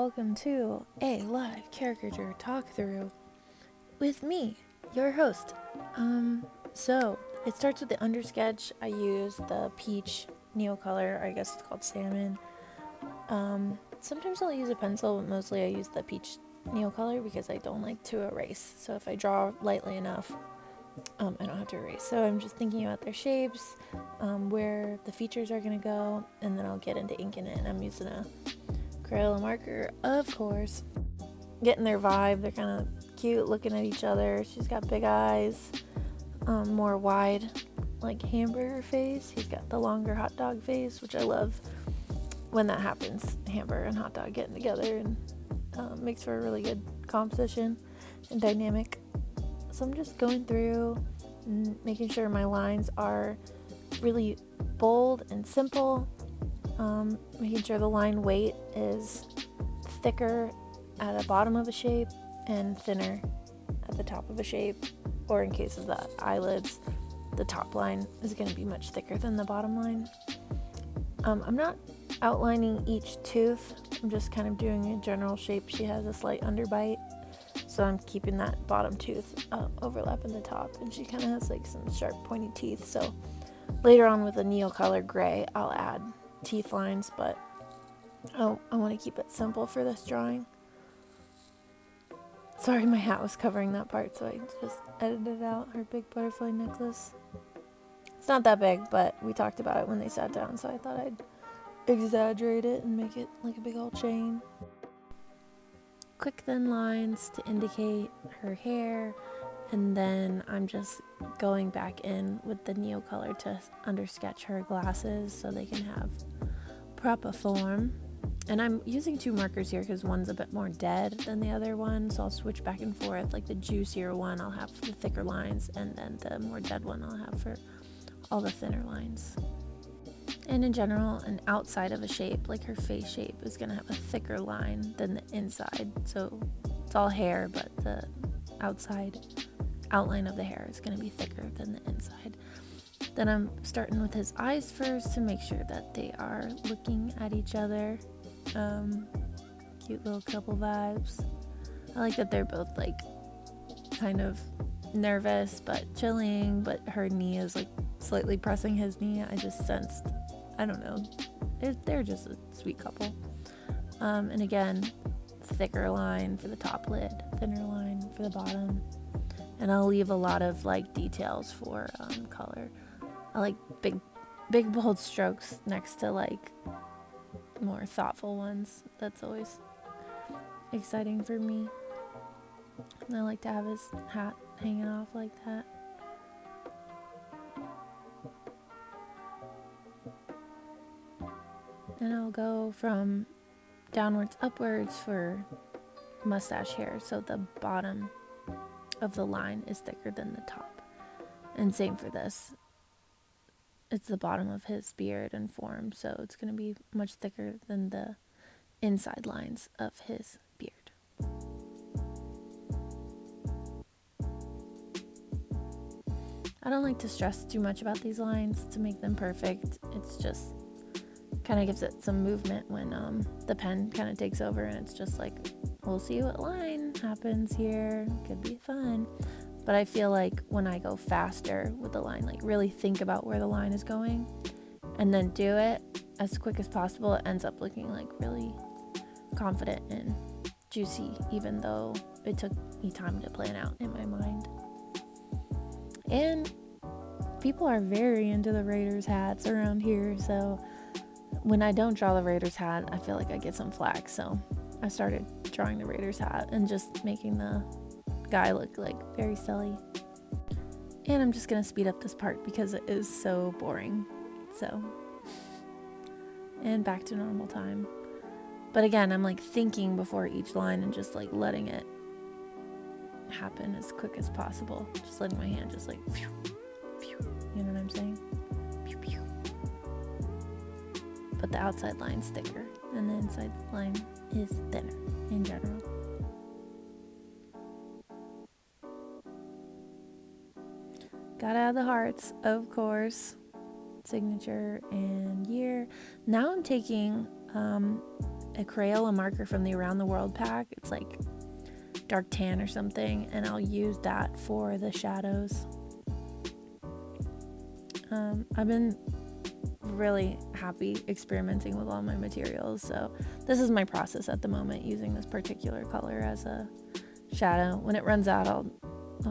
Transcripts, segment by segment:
welcome to a live caricature talk through with me, your host. So it starts with the undersketch. I use the peach neocolor, I guess it's called salmon. Sometimes I'll use a pencil, but mostly I use the peach neocolor because I don't like to erase. So if I draw lightly enough, I don't have to erase. So I'm just thinking about their shapes, where the features are gonna go, and then I'll get into inking it. And I'm using a Crayola marker, of course. Getting their vibe. They're kind of cute looking at each other. She's got big eyes, more wide, like hamburger face. He's got the longer hot dog face, which I love when that happens. Hamburger and hot dog getting together and makes for a really good composition and dynamic. So I'm just going through and making sure my lines are really bold and simple. Making sure the line weight is thicker at the bottom of a shape and thinner at the top of a shape, or in case of the eyelids, the top line is going to be much thicker than the bottom line. I'm not outlining each tooth, I'm just kind of doing a general shape. She has a slight underbite, so I'm keeping that bottom tooth overlapping the top, and she kind of has like some sharp pointy teeth. So later on with the neocolor gray, I'll add teeth lines, but I want to keep it simple for this drawing. Sorry, my hat was covering that part, so I just edited out her big butterfly necklace. It's not that big, but we talked about it when they sat down, so I thought I'd exaggerate it and make it like a big old chain. Quick thin lines to indicate her hair, and then I'm just going back in with the neocolor to undersketch her glasses so they can have proper form. And I'm using two markers here because one's a bit more dead than the other one, so I'll switch back and forth. Like the juicier one I'll have for the thicker lines, and then the more dead one I'll have for all the thinner lines. And in general, an outside of a shape, like her face shape, is going to have a thicker line than the inside. So it's all hair, but the outside outline of the hair is going to be thicker than the inside. Then I'm starting with his eyes first to make sure that they are looking at each other. Cute little couple vibes. I like that they're both like kind of nervous but chilling, but her knee is like slightly pressing his knee. I just sensed, I don't know, they're just a sweet couple. And again, thicker line for the top lid, thinner line for the bottom. And I'll leave a lot of like details for color. I like big bold strokes next to like more thoughtful ones. That's always exciting for me. And I like to have his hat hanging off like that. And I'll go from downwards upwards for mustache hair, so the bottom of the line is thicker than the top. And same for this. It's the bottom of his beard and form, so it's going to be much thicker than the inside lines of his beard. I don't like to stress too much about these lines to make them perfect. It's just kind of gives it some movement when the pen kind of takes over, and it's just like, we'll see what line happens here. Could be fun. But I feel like when I go faster with the line, like really think about where the line is going and then do it as quick as possible, it ends up looking like really confident and juicy, even though it took me time to plan out in my mind. And people are very into the Raiders hats around here, so when I don't draw the Raiders hat, I feel like I get some flack. So I started drawing the Raiders hat and just making the guy look like very silly. And I'm just gonna speed up this part because it is so boring. So, and back to normal time. But again, I'm like thinking before each line and just like letting it happen as quick as possible. Just letting my hand just like phew, phew, you know what I'm saying? Pew, pew. But the outside line's thicker and the inside line is thinner in general. Gotta add the hearts, of course. Signature and year. Now I'm taking a Crayola marker from the Around the World pack. It's like dark tan or something, and I'll use that for the shadows. I've been really happy experimenting with all my materials, so this is my process at the moment, using this particular color as a shadow. When it runs out, I'll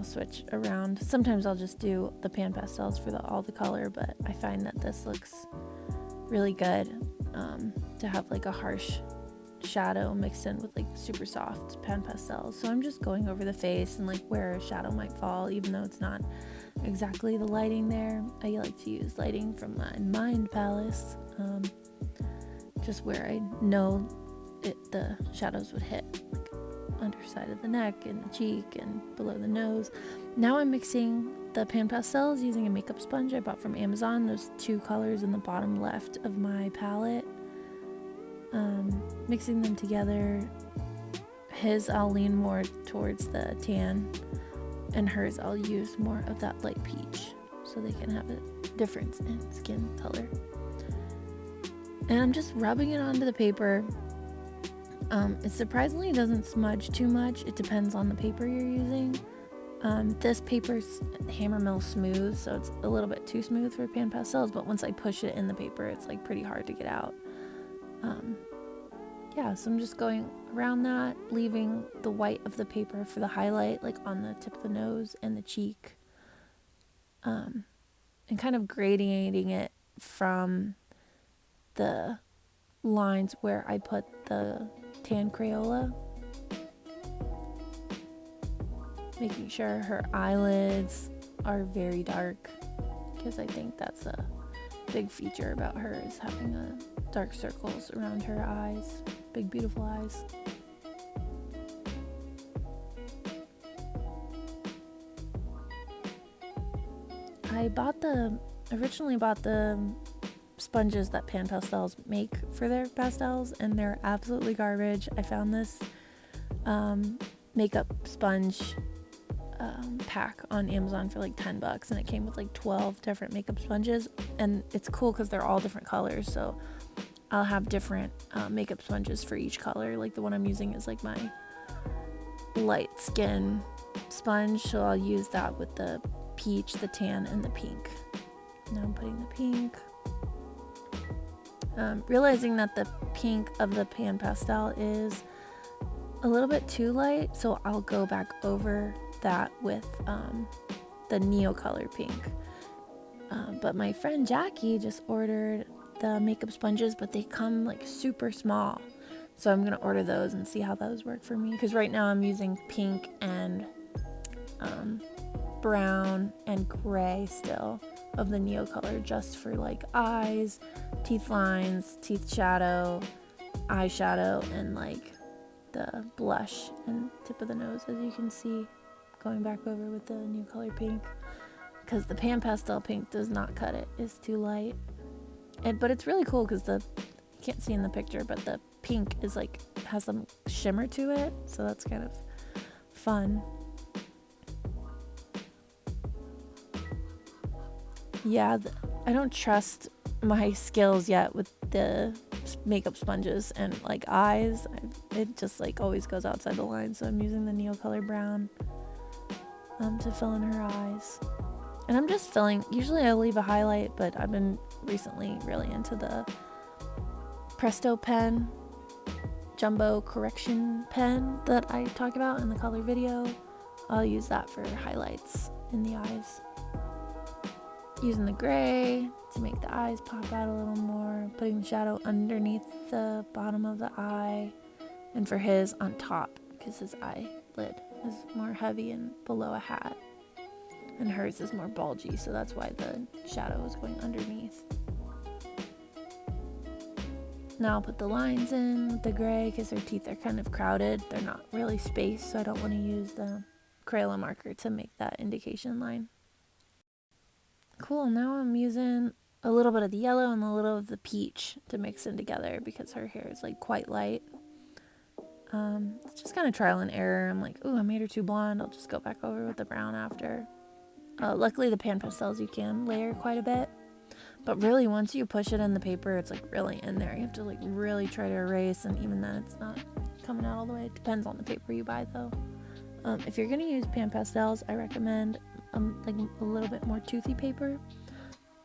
switch around. Sometimes I'll just do the pan pastels for all the color, but I find that this looks really good to have like a harsh shadow mixed in with like super soft pan pastels. So I'm just going over the face and like where a shadow might fall, even though it's not exactly the lighting there. I like to use lighting from my Mind Palace, just where I know the shadows would hit, like underside of the neck and the cheek and below the nose. Now I'm mixing the pan pastels using a makeup sponge I bought from Amazon. Those 2 colors in the bottom left of my palette. Mixing them together. His I'll lean more towards the tan, and hers I'll use more of that light peach, so they can have a difference in skin color. And I'm just rubbing it onto the paper. It surprisingly doesn't smudge too much. It depends on the paper you're using. This paper's Hammermill smooth, so it's a little bit too smooth for pan pastels, but once I push it in the paper, it's like pretty hard to get out. Yeah, so I'm just going around that, leaving the white of the paper for the highlight, like on the tip of the nose and the cheek, and kind of gradiating it from the lines where I put the tan Crayola, making sure her eyelids are very dark, because I think that's a big feature about her, is having dark circles around her eyes. Big beautiful eyes. I originally bought the sponges that pan pastels make for their pastels, and they're absolutely garbage. I found this makeup sponge pack on Amazon for like $10, and it came with like 12 different makeup sponges, and it's cool because they're all different colors, so I'll have different makeup sponges for each color. Like the one I'm using is like my light skin sponge, so I'll use that with the peach, the tan, and the pink. Now I'm putting the pink. Realizing that the pink of the pan pastel is a little bit too light, so I'll go back over that with the Neo Color pink. But my friend Jackie just ordered the makeup sponges, but they come like super small, so I'm gonna order those and see how those work for me, because right now I'm using pink and brown and gray still of the Neo Color, just for like eyes, teeth lines, teeth shadow, eyeshadow, and like the blush and tip of the nose, as you can see, going back over with the Neo Color pink, because the pan pastel pink does not cut it. It's too light. But it's really cool because you can't see in the picture, but the pink is like, has some shimmer to it, so that's kind of fun. Yeah, I don't trust my skills yet with the makeup sponges and like eyes. It just like always goes outside the line, so I'm using the Neo Color brown to fill in her eyes. And I'm just filling, usually I leave a highlight, but I've been recently really into the Presto pen, jumbo correction pen that I talk about in the color video. I'll use that for highlights in the eyes. Using the gray to make the eyes pop out a little more, putting the shadow underneath the bottom of the eye, and for his on top, because his eyelid is more heavy and below a hat, and hers is more bulgy, so that's why the shadow is going underneath. Now I'll put the lines in with the gray, because their teeth are kind of crowded. They're not really spaced, so I don't want to use the Crayola marker to make that indication line. Cool, now I'm using a little bit of the yellow and a little of the peach to mix in together, because her hair is like quite light. It's just kind of trial and error. I'm like, ooh, I made her too blonde. I'll just go back over with the brown after. Luckily the pan pastels you can layer quite a bit, But really, once you push it in the paper, it's like really in there. You have to like really try to erase, and even then it's not coming out all the way. It depends on the paper you buy though. If you're gonna use pan pastels, I recommend like a little bit more toothy paper.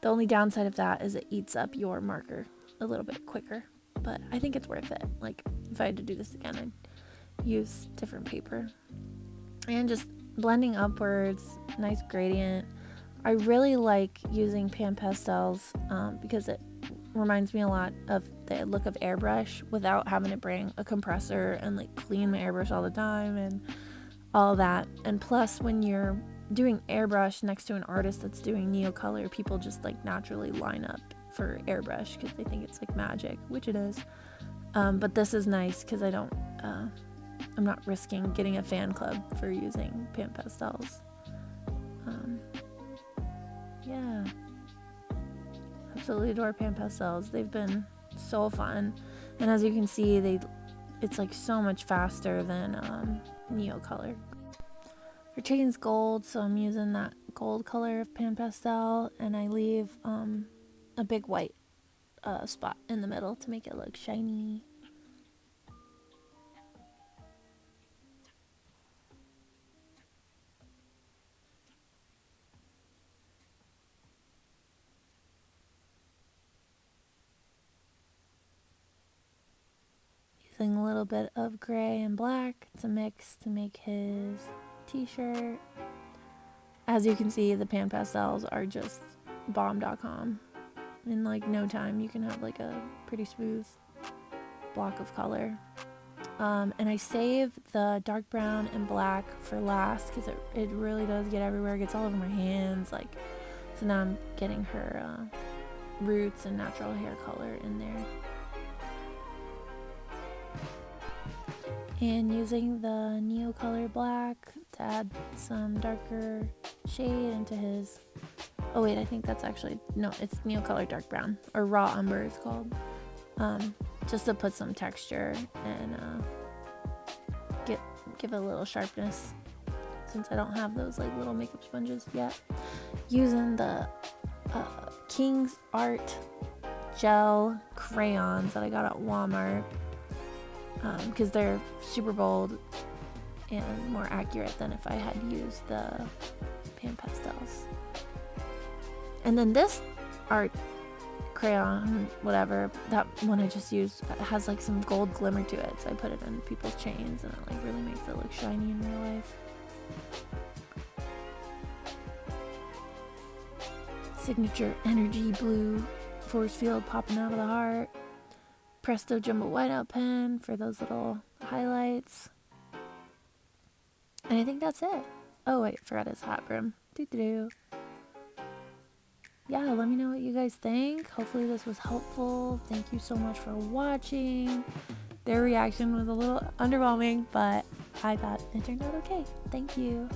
The only downside of that is it eats up your marker a little bit quicker, but I think it's worth it. Like if I had to do this again, I'd use different paper. And just blending upwards, nice gradient. I really like using pan pastels because it reminds me a lot of the look of airbrush without having to bring a compressor and like clean my airbrush all the time and all that. And plus, when you're doing airbrush next to an artist that's doing neocolor, people just like naturally line up for airbrush because they think it's like magic, which it is. But this is nice because I'm not risking getting a fan club for using pan pastels. Yeah, absolutely adore pan pastels. They've been so fun, and as you can see, it's like so much faster than neocolor. Retains gold, so I'm using that gold color of pan pastel, and I leave a big white spot in the middle to make it look shiny. Using a little bit of gray and black to mix to make his t-shirt. As you can see, the pan pastels are just bomb.com. In like no time you can have like a pretty smooth block of color. And I save the dark brown and black for last because it really does get everywhere. It gets all over my hands. Like, so now I'm getting her roots and natural hair color in there. And using the neocolor black to add some darker shade into his, oh wait, I think that's actually, no, it's neocolor dark brown, or raw umber it's called, just to put some texture and give it a little sharpness, since I don't have those like little makeup sponges yet. Using the King's Art gel crayons that I got at Walmart, because they're super bold and more accurate than if I had used the pan pastels. And then this art crayon, whatever, that one I just used, has like some gold glimmer to it, so I put it in people's chains and it like really makes it look shiny in real life. Signature energy blue force field popping out of the heart. Presto jumbo whiteout pen for those little highlights. And I think that's it. Oh wait, forgot his hat brim. Doo-doo-doo. Yeah, let me know what you guys think. Hopefully this was helpful. Thank you so much for watching. Their reaction was a little underwhelming, but I thought it turned out okay. Thank you.